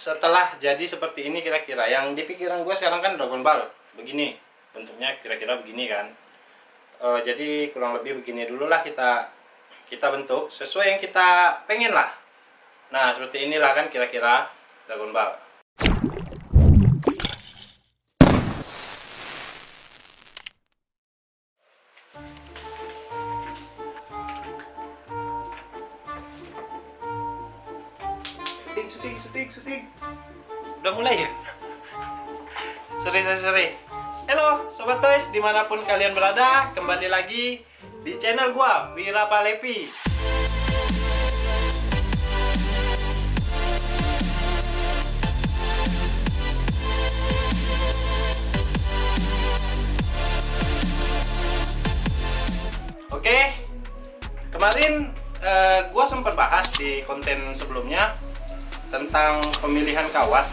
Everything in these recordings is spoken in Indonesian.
setelah jadi seperti ini kira-kira yang di pikiran gue sekarang kan Dragon Ball begini bentuknya, kira-kira begini kan. Jadi kurang lebih begini dulu lah kita bentuk sesuai yang kita pengen lah. Nah seperti inilah kan kira-kira Dragon Ball. Syuting. Udah mulai ya? Seri. Halo Sobat Toys, dimanapun kalian berada, kembali lagi di channel gua, Wira Palepi. Oke, kemarin gua sempat bahas di konten sebelumnya tentang pemilihan kawat,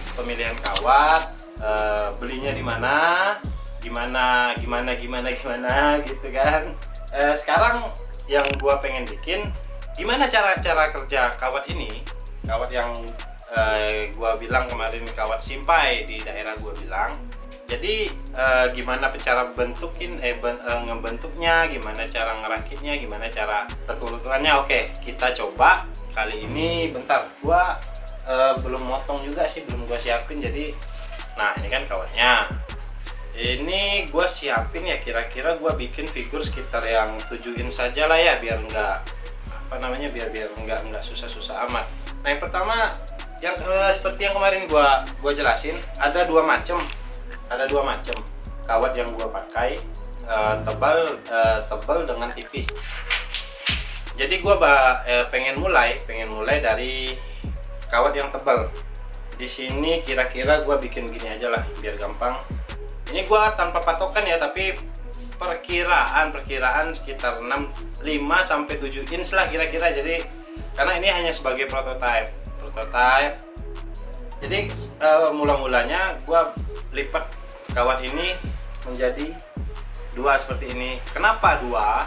belinya di mana, gimana gitu kan. Sekarang yang gua pengen bikin, gimana cara kerja kawat ini, kawat yang gua bilang kemarin kawat simpai di daerah gua bilang. Jadi gimana cara ngebentuknya, gimana cara ngerakitnya, gimana cara perkurutannya. Oke, kita coba kali ini. Bentar, gua belum motong juga sih, belum gua siapin. Jadi nah ini kan kawatnya, ini gua siapin ya, kira-kira gua bikin figur sekitar yang 7 inch saja lah ya, biar enggak biar enggak susah-susah amat. Nah yang pertama yang seperti yang kemarin gua jelasin, ada dua macam kawat yang gua pakai, tebal dengan tipis. Jadi gua pengen mulai dari kawat yang tebal. Di sini kira-kira gua bikin gini aja lah biar gampang. Ini gua tanpa patokan ya, tapi perkiraan sekitar 5 sampai 7 inch lah kira-kira. Jadi karena ini hanya sebagai prototype. Jadi mula-mulanya gua lipat kawat ini menjadi 2 seperti ini. Kenapa 2?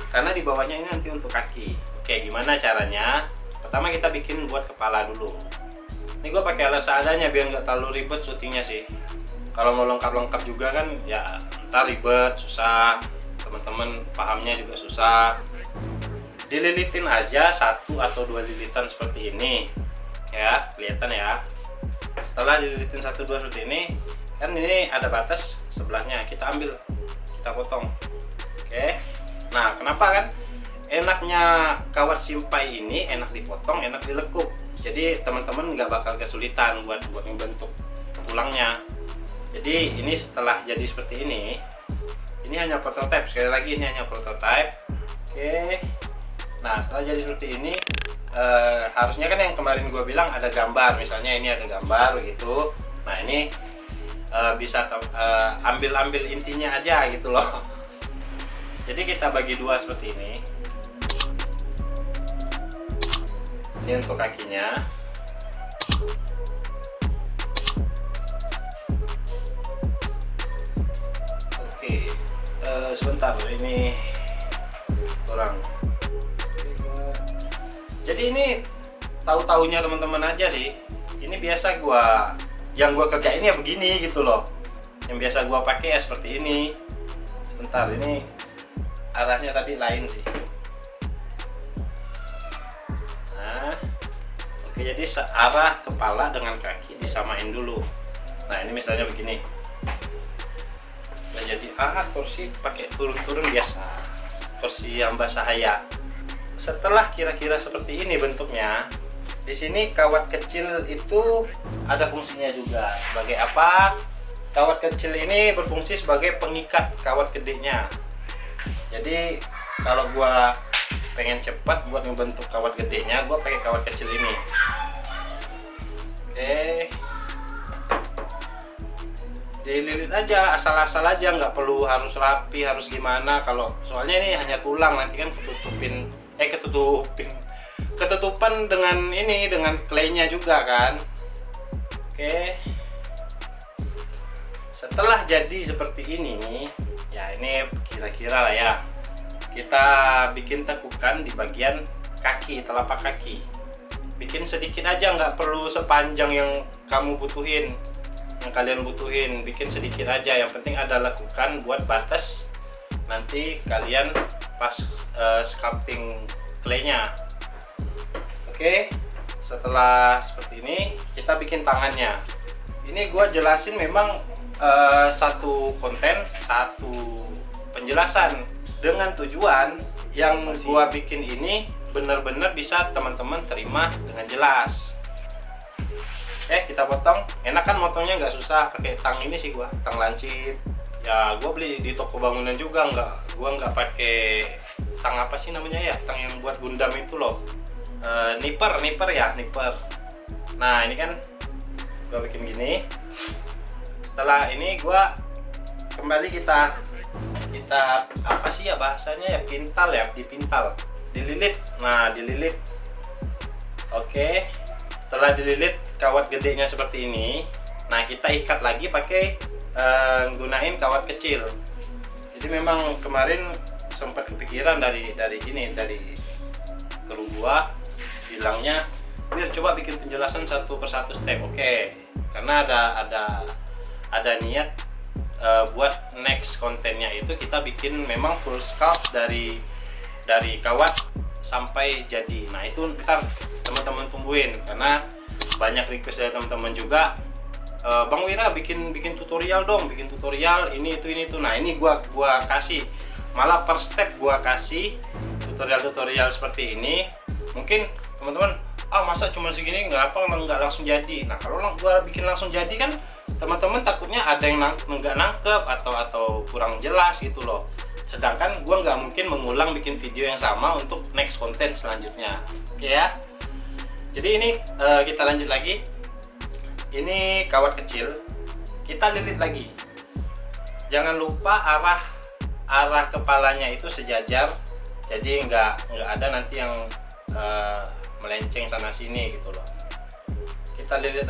Karena di bawahnya ini nanti untuk kaki. Oke, gimana caranya? Pertama kita bikin buat kepala dulu. Ini gue pakai alat seadanya biar nggak terlalu ribet syutingnya sih. Kalau mau lengkap juga kan ya ntar ribet, susah, teman-teman pahamnya juga susah. Dililitin aja 1 atau 2 lilitan seperti ini ya, kelihatan ya. Setelah dililitin 1-2 seperti ini, kan ini ada batas sebelahnya, kita ambil, kita potong. Oke, nah kenapa kan enaknya kawat simpai ini, enak dipotong, enak dilekuk. Jadi teman-teman nggak bakal kesulitan buat membentuk tulangnya. Jadi ini setelah jadi seperti ini hanya prototipe. Sekali lagi ini hanya prototipe. Oke. Nah setelah jadi seperti ini, harusnya kan yang kemarin gue bilang ada gambar. Misalnya ini ada gambar begitu. Nah ini bisa ambil intinya aja gitu loh. Jadi kita bagi 2 seperti ini. Ini untuk kakinya. Oke, sebentar, ini kurang. Jadi ini tahu-taunya teman-teman aja sih. Ini biasa yang gua kerjain ya begini gitu loh. Yang biasa gua pakai ya seperti ini. Sebentar, ini arahnya tadi lain sih. Oke, jadi searah kepala dengan kaki disamain dulu. Nah ini misalnya begini. Nah jadi kursi pakai turun biasa, kursi yang basahaya. Setelah kira-kira seperti ini bentuknya, di sini kawat kecil itu ada fungsinya juga. Sebagai apa? Kawat kecil ini berfungsi sebagai pengikat kawat gedenya. Jadi kalau gua pengen cepat buat membentuk kawat gedenya, gue pakai kawat kecil ini. Oke, dililit aja, asal-asal aja, nggak perlu harus rapi, harus gimana. Kalau soalnya ini hanya tulang, nanti kan ketutupan dengan claynya juga kan. Oke, setelah jadi seperti ini, ya ini kira-kira lah ya. Kita bikin tekukan di bagian kaki, telapak kaki. bikin sedikit aja, nggak perlu sepanjang yang kamu butuhin, yang kalian butuhin. Bikin sedikit aja, yang penting ada lakukan buat batas nanti kalian pas sculpting claynya. Oke, setelah seperti ini kita bikin tangannya. Ini gua jelasin memang satu konten, satu penjelasan, dengan tujuan yang gua bikin ini benar-benar bisa teman-teman terima dengan jelas. Kita potong. Enak kan motongnya, nggak susah, pakai tang ini sih gua, tang lancip. Ya gua beli di toko bangunan juga, gua nggak pakai tang apa sih namanya ya, tang yang buat Gundam itu loh. Nipper. Nah ini kan gua bikin gini. Setelah ini gua kembali kita apa sih ya bahasanya ya, dipintal, dililit. Nah dililit. Oke, setelah dililit kawat gedenya seperti ini, nah kita ikat lagi pakai gunain kawat kecil. Jadi memang kemarin sempat kepikiran dari kru gua bilangnya, biar coba bikin penjelasan satu persatu step. Oke, karena ada niat buat next kontennya itu kita bikin memang full sculpt dari kawat sampai jadi. Nah itu ntar teman-teman tungguin, karena banyak request dari teman-teman juga, Bang Wira bikin tutorial dong, bikin tutorial ini itu. Nah ini gua kasih, malah per step gua kasih tutorial seperti ini. Mungkin teman-teman, masa cuma segini nggak langsung jadi. Nah kalau gua bikin langsung jadi kan teman-teman takutnya ada yang nggak nangkep atau kurang jelas gitu loh. Sedangkan gua nggak mungkin mengulang bikin video yang sama untuk next konten selanjutnya. Oke ya, jadi ini kita lanjut lagi. Ini kawat kecil kita lilit lagi. Jangan lupa arah kepalanya itu sejajar, jadi nggak ada nanti yang melenceng sana sini gitu loh. Kita lilit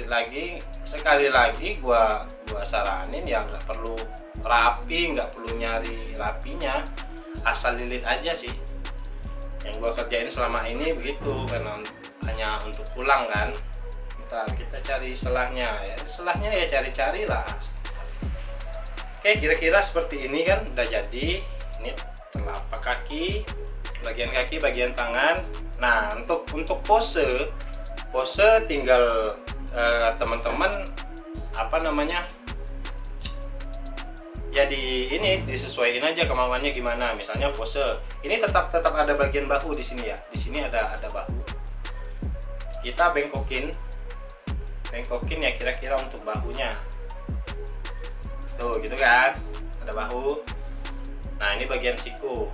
lagi. Sekali lagi gua saranin ya nggak perlu rapi, nggak perlu nyari rapinya, asal lilit aja sih. Yang gua kerjain selama ini begitu, karena hanya untuk pulang kan. Kita cari selahnya ya, cari-carilah. Oke, kira-kira seperti ini kan udah jadi. Ini telapak kaki, bagian tangan. Nah untuk pose tinggal teman-teman ya disesuaikan aja kemauannya gimana. Misalnya pose ini tetap ada bagian bahu di sini ya, di sini ada bahu, kita bengkokin ya kira-kira untuk bahunya tuh gitu kan, ada bahu. Nah ini bagian siku.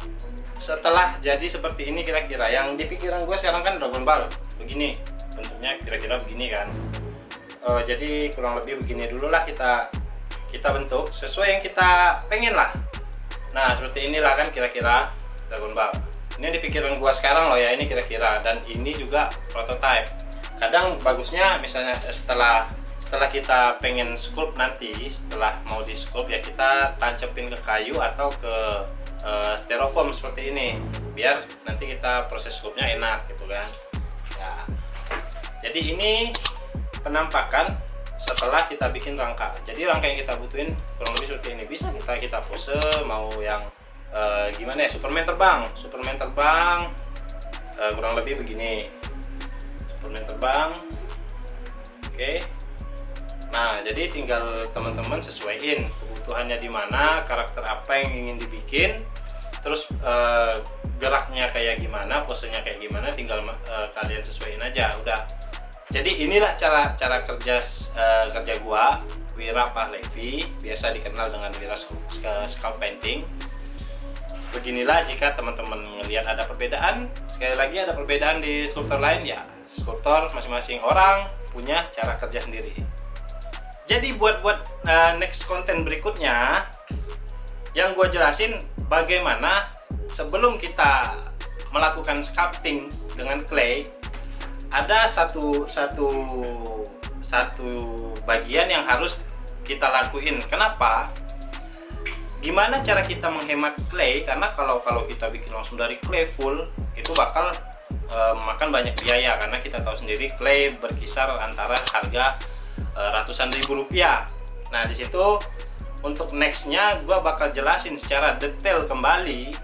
Setelah jadi seperti ini, kira-kira yang di pikiran gue sekarang kan Dragon Ball begini bentuknya, kira-kira begini kan. Jadi kurang lebih begini dulu lah kita bentuk sesuai yang kita pengen lah. Nah seperti inilah kan kira-kira Dragon Ball. Ini di pikiran gua sekarang loh ya, ini kira-kira, dan ini juga prototype. Kadang bagusnya misalnya setelah kita pengen sculpt nanti, setelah mau di sculpt ya kita tancepin ke kayu atau ke styrofoam seperti ini, biar nanti kita proses sculptnya enak gitu kan ya. Jadi ini penampakan setelah kita bikin rangka. Jadi rangka yang kita butuhin kurang lebih seperti ini. Bisa kita pose mau yang gimana ya, Superman terbang kurang lebih begini, Superman terbang. Oke. Nah jadi tinggal teman-teman sesuaiin kebutuhannya di mana, karakter apa yang ingin dibikin, terus geraknya kayak gimana, posenya kayak gimana, tinggal kalian sesuaiin aja udah. Jadi inilah cara kerja gua, Wira Pahlevi, biasa dikenal dengan Wira Sculpt Painting. Beginilah jika teman-teman melihat ada perbedaan. Sekali lagi ada perbedaan di skulptor lain ya, skulptor masing-masing orang punya cara kerja sendiri. Jadi buat next konten berikutnya yang gue jelasin bagaimana sebelum kita melakukan sculpting dengan clay, ada satu bagian yang harus kita lakuin. Kenapa? Gimana cara kita menghemat clay? Karena kalau kita bikin langsung dari clay full, itu bakal makan banyak biaya, karena kita tahu sendiri clay berkisar antara harga ratusan ribu rupiah. Nah di situ untuk nextnya gue bakal jelasin secara detail kembali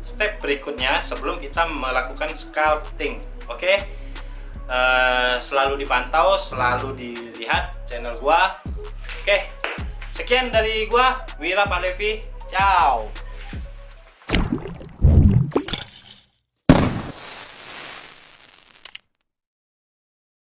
step berikutnya sebelum kita melakukan sculpting. Oke? Selalu dipantau, selalu dilihat channel gue. Oke, sekian dari gue, Wira Pak Levi. Ciao.